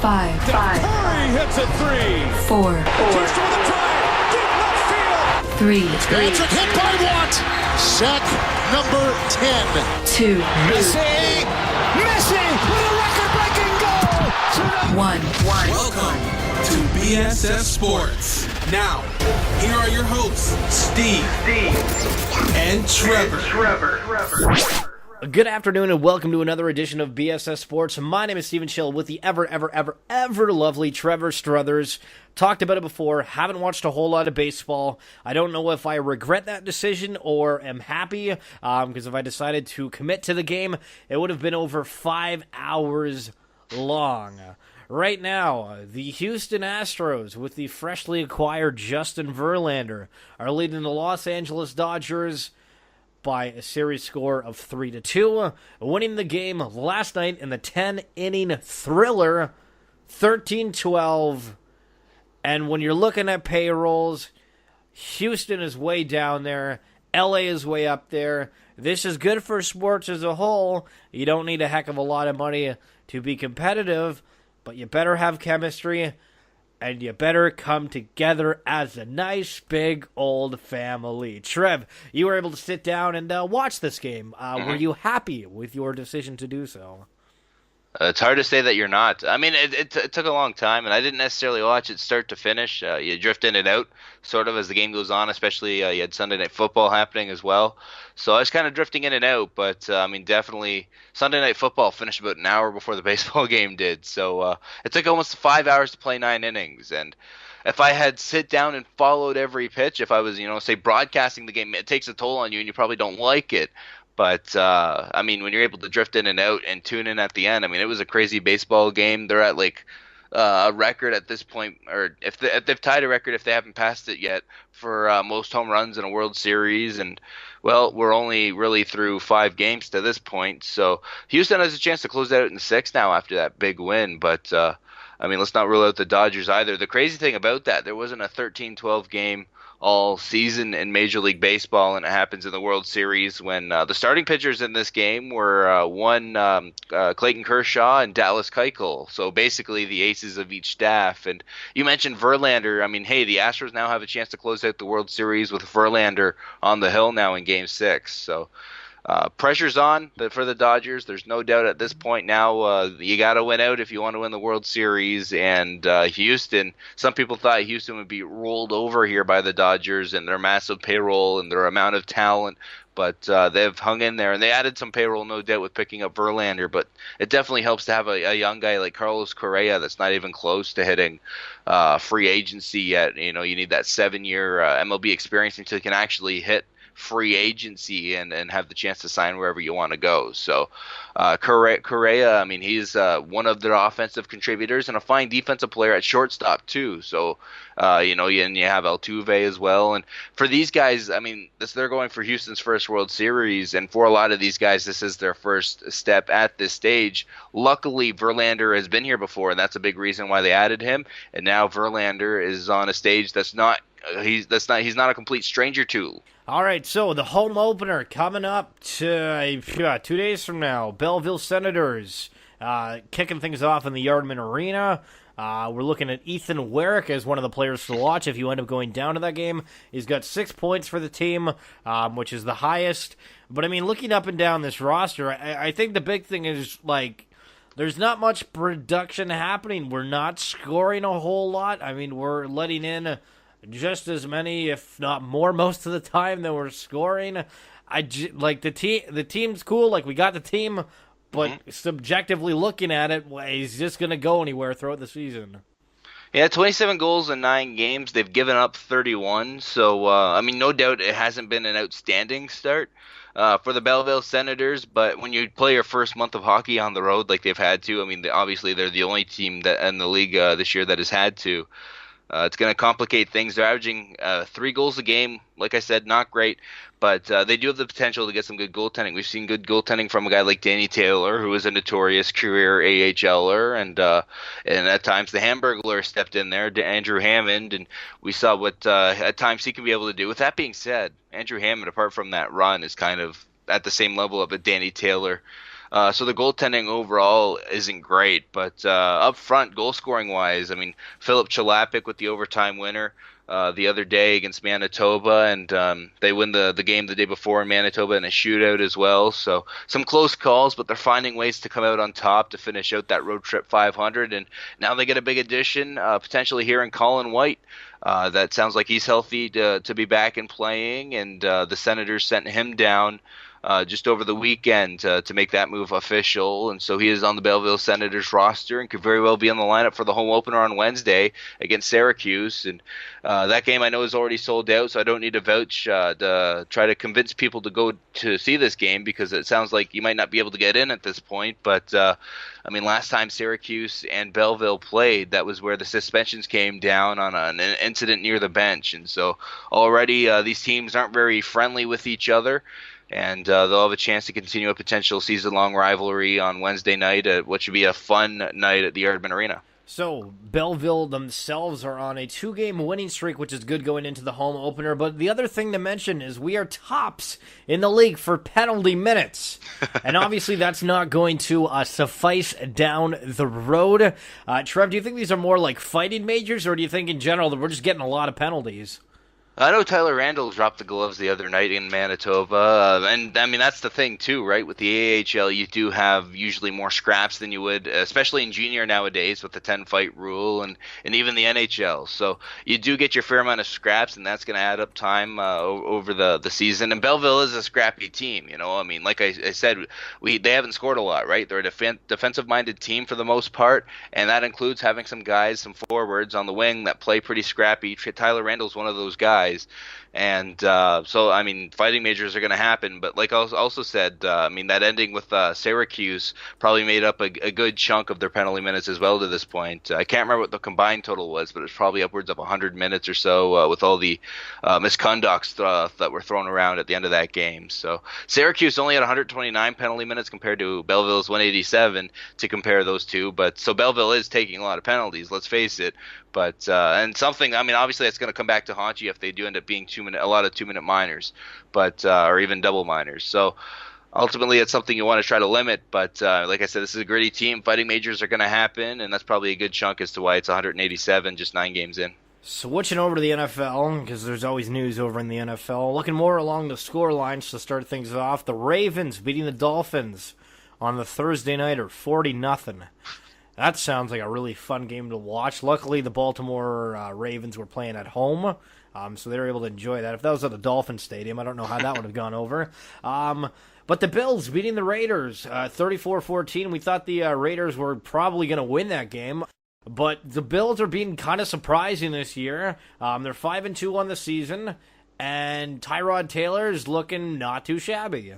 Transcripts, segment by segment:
5. Curry hits a three. 4. Just for the try. Deep left field. 3. Patrick hit by Watt. Sack number 10. 2. Messi with a record-breaking goal. 1. Welcome to BSS Sports. Now, here are your hosts, Steve and Trevor. Good afternoon and welcome to another edition of BSS Sports. My name is Steve Schill with the ever lovely Trevor Struthers. Talked about it before, haven't watched a whole lot of baseball. I don't know if I regret that decision or am happy, because if I decided to commit to the game, it would have been over 5 hours long. Right now, the Houston Astros, with the freshly acquired Justin Verlander, are leading the Los Angeles Dodgers by a series score of 3-2, winning the game last night in the 10-inning thriller, 13-12. And when you're looking at payrolls, Houston is way down there, LA is way up there. This is good for sports as a whole. You don't need a heck of a lot of money to be competitive, but you better have chemistry, and you better come together as a nice, big, old family. Trev, you were able to sit down and watch this game. Were you happy with your decision to do so? It's hard to say that you're not. I mean, it took a long time, and I didn't necessarily watch it start to finish. You drift in and out, sort of, as the game goes on, especially you had Sunday Night Football happening as well. So I was kind of drifting in and out, but, I mean, definitely Sunday Night Football finished about an hour before the baseball game did. So it took almost 5 hours to play 9 innings, and if I had sit down and followed every pitch, if I was, say, broadcasting the game, it takes a toll on you, and you probably don't like it. But, I mean, when you're able to drift in and out and tune in at the end, I mean, it was a crazy baseball game. They're at, like, a record at this point, or if they've tied a record if they haven't passed it yet, for most home runs in a World Series. And, well, we're only really through 5 games to this point. So Houston has a chance to close out in 6 now after that big win. But, I mean, let's not rule out the Dodgers either. The crazy thing about that, there wasn't a 13-12 game all season in Major League Baseball, and it happens in the World Series when the starting pitchers in this game were Clayton Kershaw and Dallas Keuchel, so basically the aces of each staff. And you mentioned Verlander. I mean, hey, the Astros now have a chance to close out the World Series with Verlander on the hill now in Game 6, so pressure's on for the Dodgers. There's no doubt at this point now you got to win out if you want to win the World Series. And Houston, some people thought Houston would be rolled over here by the Dodgers and their massive payroll and their amount of talent. But they've hung in there, and they added some payroll, no doubt, with picking up Verlander. But it definitely helps to have a young guy like Carlos Correa that's not even close to hitting free agency yet. You need that 7-year MLB experience until you can actually hit free agency and have the chance to sign wherever you want to go. So Correa, I mean, he's one of their offensive contributors and a fine defensive player at shortstop too. So and you have Altuve as well. And for these guys, I mean, they're going for Houston's first World Series, and for a lot of these guys, this is their first step at this stage. Luckily, Verlander has been here before, and that's a big reason why they added him. And now Verlander is on a stage he's not a complete stranger to. All right, so the home opener coming up to 2 days from now. Belleville Senators kicking things off in the Yardman Arena. We're looking at Ethan Werrick as one of the players to watch if you end up going down to that game. He's got 6 points for the team, which is the highest. But, I mean, looking up and down this roster, I think the big thing is, like, there's not much production happening. We're not scoring a whole lot. I mean, we're letting in just as many, if not more, most of the time than we're scoring. The team's cool. Like, we got the team, but subjectively looking at it, is just going to go anywhere throughout the season. Yeah, 27 goals in 9 games. They've given up 31. So, I mean, no doubt it hasn't been an outstanding start for the Belleville Senators. But when you play your first month of hockey on the road like they've had to, I mean, obviously they're the only team that in the league this year that has had to. It's going to complicate things. They're averaging 3 goals a game. Like I said, not great, but they do have the potential to get some good goaltending. We've seen good goaltending from a guy like Danny Taylor, who is a notorious career AHLer, and at times the Hamburglar stepped in there, Andrew Hammond, and we saw what at times he can be able to do. With that being said, Andrew Hammond, apart from that run, is kind of at the same level of a Danny Taylor. So the goaltending overall isn't great, but up front, goal scoring wise, I mean, Philip Chalapik with the overtime winner the other day against Manitoba, and they win the game the day before in Manitoba in a shootout as well. So some close calls, but they're finding ways to come out on top to finish out that road trip 500. And now they get a big addition, potentially here in Colin White. That sounds like he's healthy to be back and playing, and the Senators sent him down just over the weekend to make that move official, and so he is on the Belleville Senators roster and could very well be on the lineup for the home opener on Wednesday against Syracuse. And that game I know is already sold out, so I don't need to vouch to try to convince people to go to see this game, because it sounds like you might not be able to get in at this point. But I mean, last time Syracuse and Belleville played, that was where the suspensions came down on an incident near the bench, and so already these teams aren't very friendly with each other. And they'll have a chance to continue a potential season-long rivalry on Wednesday night at what should be a fun night at the Yardman Arena. So, Belleville themselves are on a 2-game winning streak, which is good going into the home opener. But the other thing to mention is we are tops in the league for penalty minutes. And obviously that's not going to suffice down the road. Trev, do you think these are more like fighting majors, or do you think in general that we're just getting a lot of penalties? I know Tyler Randall dropped the gloves the other night in Manitoba, and I mean that's the thing too, right? With the AHL, you do have usually more scraps than you would, especially in junior nowadays with the 10-fight rule, and even the NHL. So you do get your fair amount of scraps, and that's going to add up time over the season. And Belleville is a scrappy team, you know. I mean, like I said, they haven't scored a lot, right? They're a defensive-minded team for the most part, and that includes having some guys, some forwards on the wing that play pretty scrappy. Tyler Randall's one of those guys. And so, I mean, fighting majors are going to happen. But like I also said, I mean, that ending with Syracuse probably made up a good chunk of their penalty minutes as well to this point. I can't remember what the combined total was, but it's probably upwards of 100 minutes or so with all the misconducts that were thrown around at the end of that game. So Syracuse only had 129 penalty minutes compared to Belleville's 187 to compare those two. But so Belleville is taking a lot of penalties, let's face it. But and something, I mean, obviously that's going to come back to haunt you if they do end up being a lot of 2-minute minors, but or even double minors. So ultimately, it's something you want to try to limit. But like I said, this is a gritty team. Fighting majors are going to happen, and that's probably a good chunk as to why it's 187, just 9 games in. Switching over to the NFL, because there's always news over in the NFL. Looking more along the score lines to start things off. The Ravens beating the Dolphins on the Thursday nighter, 40-0. That sounds like a really fun game to watch. Luckily, the Baltimore Ravens were playing at home, so they were able to enjoy that. If that was at the Dolphin Stadium, I don't know how that would have gone over. But the Bills beating the Raiders 34-14. We thought the Raiders were probably going to win that game. But the Bills are being kind of surprising this year. They're 5-2 on the season, and Tyrod Taylor is looking not too shabby.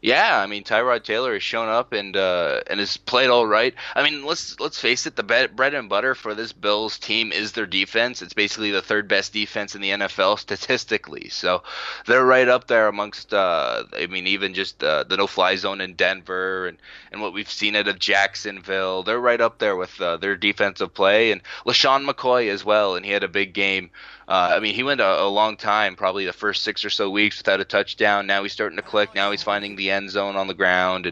Yeah, I mean Tyrod Taylor has shown up and has played all right. I mean, let's face it, the bread and butter for this Bills team is their defense. It's basically the third best defense in the NFL statistically. So they're right up there amongst. I mean, even just the no-fly zone in Denver and what we've seen out of Jacksonville. They're right up there with their defensive play, and LaShawn McCoy as well. And he had a big game. I mean, he went a long time, probably the first 6 or so weeks without a touchdown. Now he's starting to click. Now he's finding the end zone on the ground,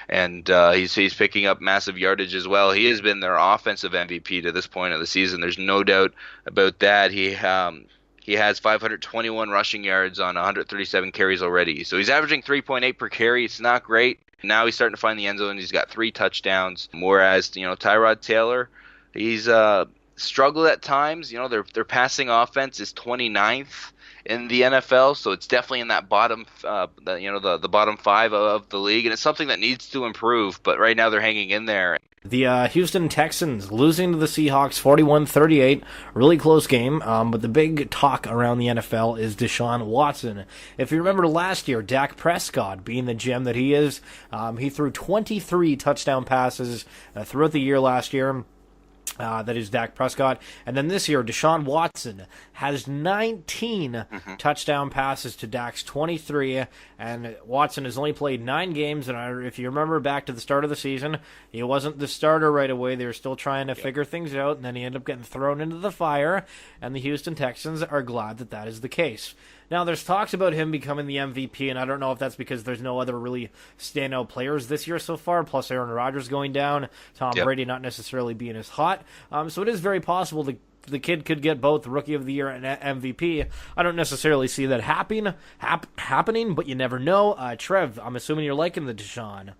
and he's picking up massive yardage as well. He has been their offensive MVP to this point of the season. There's no doubt about that. He has 521 rushing yards on 137 carries already. So he's averaging 3.8 per carry. It's not great. Now he's starting to find the end zone. He's got 3 touchdowns. Whereas, Tyrod Taylor, he's struggled at times. Their passing offense is 29th in the NFL, so it's definitely in that bottom, the bottom 5 of the league, and it's something that needs to improve. But right now they're hanging in there. The Houston Texans losing to the Seahawks 41-38, really close game, but the big talk around the NFL is Deshaun Watson. If you remember last year, Dak Prescott, being the gem that he is, he threw 23 touchdown passes throughout the year last year. That is Dak Prescott. And then this year, Deshaun Watson has 19 touchdown passes to Dak's 23, and Watson has only played 9 games. And if you remember back to the start of the season, he wasn't the starter right away. They were still trying to figure things out, and then he ended up getting thrown into the fire, and the Houston Texans are glad that that is the case. Now, there's talks about him becoming the MVP, and I don't know if that's because there's no other really standout players this year so far, plus Aaron Rodgers going down, Tom Brady not necessarily being as hot. So it is very possible the kid could get both Rookie of the Year and MVP. I don't necessarily see that happening, but you never know. Trev, I'm assuming you're liking the Deshaun.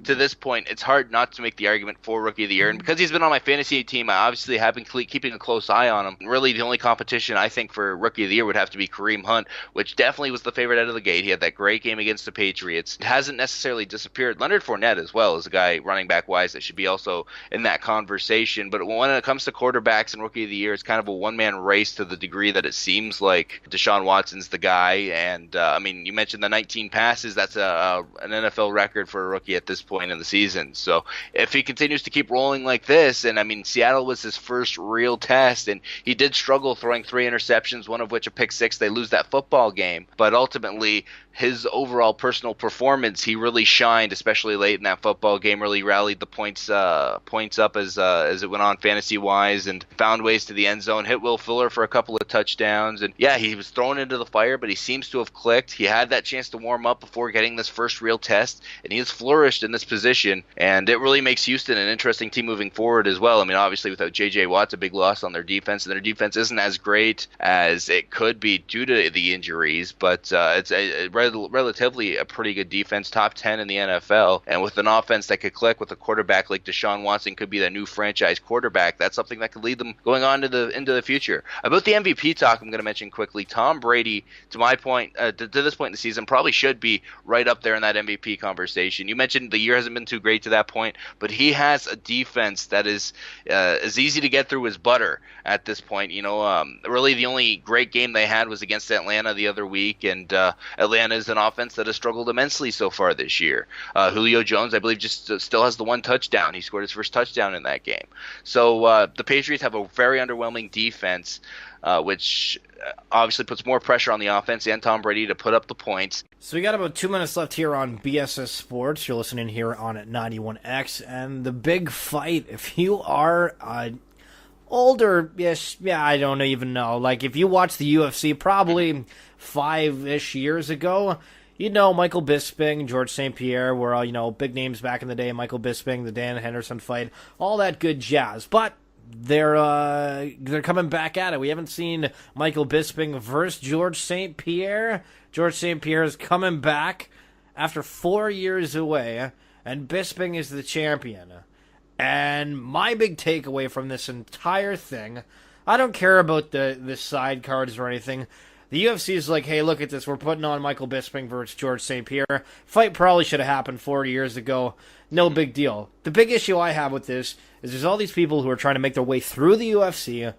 To this point, it's hard not to make the argument for Rookie of the Year. And because he's been on my fantasy team, I obviously have been keeping a close eye on him. Really, the only competition I think for Rookie of the Year would have to be Kareem Hunt, which definitely was the favorite out of the gate. He had that great game against the Patriots. It hasn't necessarily disappeared. Leonard Fournette as well is a guy running back-wise that should be also in that conversation. But when it comes to quarterbacks and Rookie of the Year, it's kind of a one-man race to the degree that it seems like Deshaun Watson's the guy. And, you mentioned the 19 passes. That's an NFL record for a rookie at this point in the season. So if he continues to keep rolling like this, and Seattle was his first real test, and he did struggle throwing 3 interceptions, one of which a pick 6. They lose that football game, but ultimately his overall personal performance, he really shined, especially late in that football game. Really rallied the points up as it went on fantasy wise, and found ways to the end zone. Hit Will Fuller for a couple of touchdowns, and he was thrown into the fire, but he seems to have clicked. He had that chance to warm up before getting this first real test, and he has flourished in this position, and it really makes Houston an interesting team moving forward as well. Obviously without J.J. Watt's a big loss on their defense, and their defense isn't as great as it could be due to the injuries, but it's relatively a pretty good defense, top 10 in the NFL, and with an offense that could click with a quarterback like Deshaun Watson, could be the new franchise quarterback. That's something that could lead them going on into the future. About the MVP talk, I'm going to mention quickly, Tom Brady, to my point, to this point in the season, probably should be right up there in that MVP conversation. You mentioned the year hasn't been too great to that point, but he has a defense that is as easy to get through as butter at this point. Really the only great game they had was against Atlanta the other week, and Atlanta is an offense that has struggled immensely so far this year. Julio Jones, I believe, just still has the one touchdown. He scored his first touchdown in that game. So the Patriots have a very underwhelming defense, which obviously puts more pressure on the offense and Tom Brady to put up the points. So we got about 2 minutes left here on BSS Sports. You're listening here on 91X, and the big fight, if you are older, I don't even know. Like, if you watched the UFC probably 5-ish years ago, Michael Bisping, George St. Pierre were all, big names back in the day. Michael Bisping, the Dan Henderson fight, all that good jazz. But they're coming back at it. We haven't seen Michael Bisping versus George St. Pierre. George St. Pierre is coming back after 4 years away, and Bisping is the champion. And my big takeaway from this entire thing, I don't care about the side cards or anything. The UFC is like, hey, look at this. We're putting on Michael Bisping versus George St. Pierre. Fight probably should have happened 40 years ago. No big deal. The big issue I have with this is there's all these people who are trying to make their way through the UFC,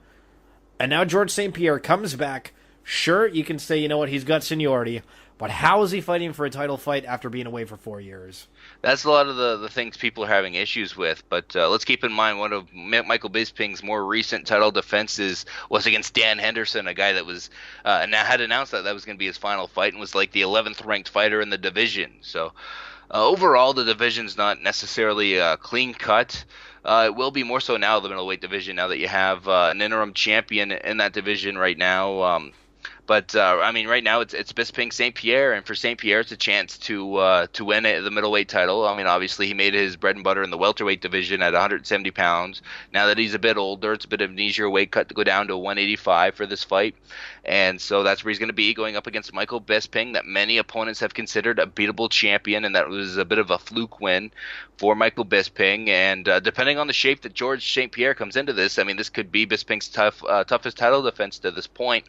and now George St. Pierre comes back. Sure, you can say, he's got seniority, but how is he fighting for a title fight after being away for 4 years? That's a lot of the things people are having issues with, but let's keep in mind one of Michael Bisping's more recent title defenses was against Dan Henderson, a guy that was had announced that was going to be his final fight and was like the 11th ranked fighter in the division. So overall, the division's not necessarily clean cut. It will be more so now, the middleweight division, now that you have an interim champion in that division right now. But right now it's Bisping St. Pierre, and for St. Pierre it's a chance to win the middleweight title. Obviously he made his bread and butter in the welterweight division at 170 pounds. Now that he's a bit older, it's a bit of an easier weight cut to go down to 185 for this fight, and so that's where he's going to be going up against Michael Bisping, that many opponents have considered a beatable champion, and that was a bit of a fluke win for Michael Bisping. And depending on the shape that George St. Pierre comes into this, this could be Bisping's toughest title defense to this point,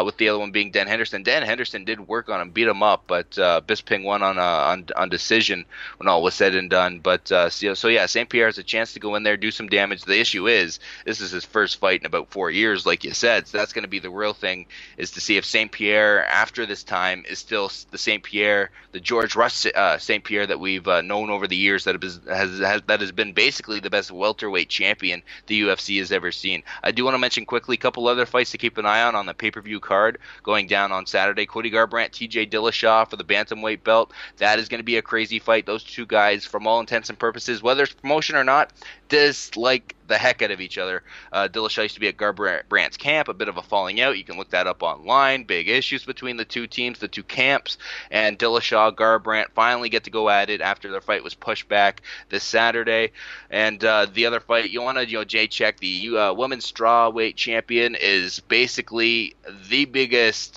with the other one being Dan Henderson. Dan Henderson did work on him, beat him up, but Bisping won on decision when all was said and done. But St. Pierre has a chance to go in there, do some damage. The issue is this is his first fight in about 4 years, like you said, so that's going to be the real thing, is to see if St. Pierre after this time is still the St. Pierre, the George Rush St. Pierre that we've known over the years, that has been basically the best welterweight champion the UFC has ever seen. I do want to mention quickly a couple other fights to keep an eye on the pay-per-view card going down on Saturday. Cody Garbrandt, TJ Dillashaw for the bantamweight belt. That is going to be a crazy fight. Those two guys, from all intents and purposes, whether it's promotion or not, dislike the heck out of each other. Dillashaw used to be at Garbrandt's camp, a bit of a falling out. You can look that up online. Big issues between the two teams, the two camps, and Dillashaw, Garbrandt finally get to go at it after their fight was pushed back this Saturday. And the other fight, Joanna Jacek, the women's strawweight champion, is basically the biggest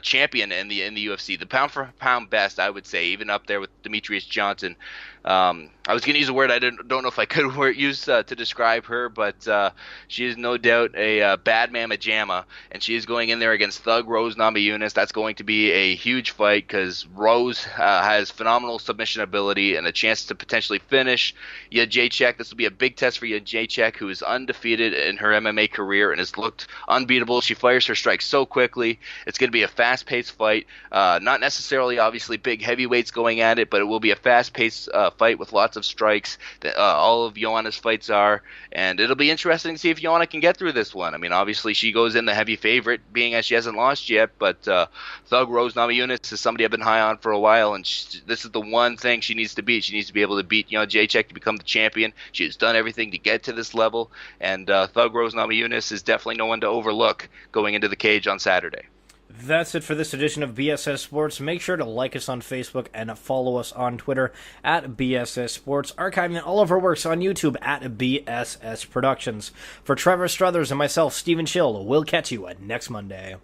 champion in the UFC, the pound for pound best, I would say, even up there with Demetrius Johnson. I was going to use a word I don't know if I could use to describe her, but she is no doubt a bad mamma jamma, and she is going in there against Thug Rose Namajunas. That's going to be a huge fight because Rose has phenomenal submission ability and a chance to potentially finish Jacek. This will be a big test for Jacek, who is undefeated in her MMA career and has looked unbeatable. She fires her strikes so quickly. It's going to be a fast-paced fight. Not necessarily, obviously, big heavyweights going at it, but it will be a fast-paced fight with lots of strikes. All of Joanna's fights are, and it'll be interesting to see if Joanna can get through this one. I mean, obviously she goes in the heavy favorite, being as she hasn't lost yet, but Thug Rose Namajunas is somebody I've been high on for a while, and this is the one thing she needs to beat. She needs to be able to beat Jacek to become the champion. She has done everything to get to this level, and Thug Rose Namajunas is definitely no one to overlook going into the cage on Saturday. That's it for this edition of BSS Sports. Make sure to like us on Facebook and follow us on Twitter at BSS Sports, archiving all of our works on YouTube at BSS Productions. For Trevor, Struthers, and myself, Stephen Schill, we'll catch you next Monday.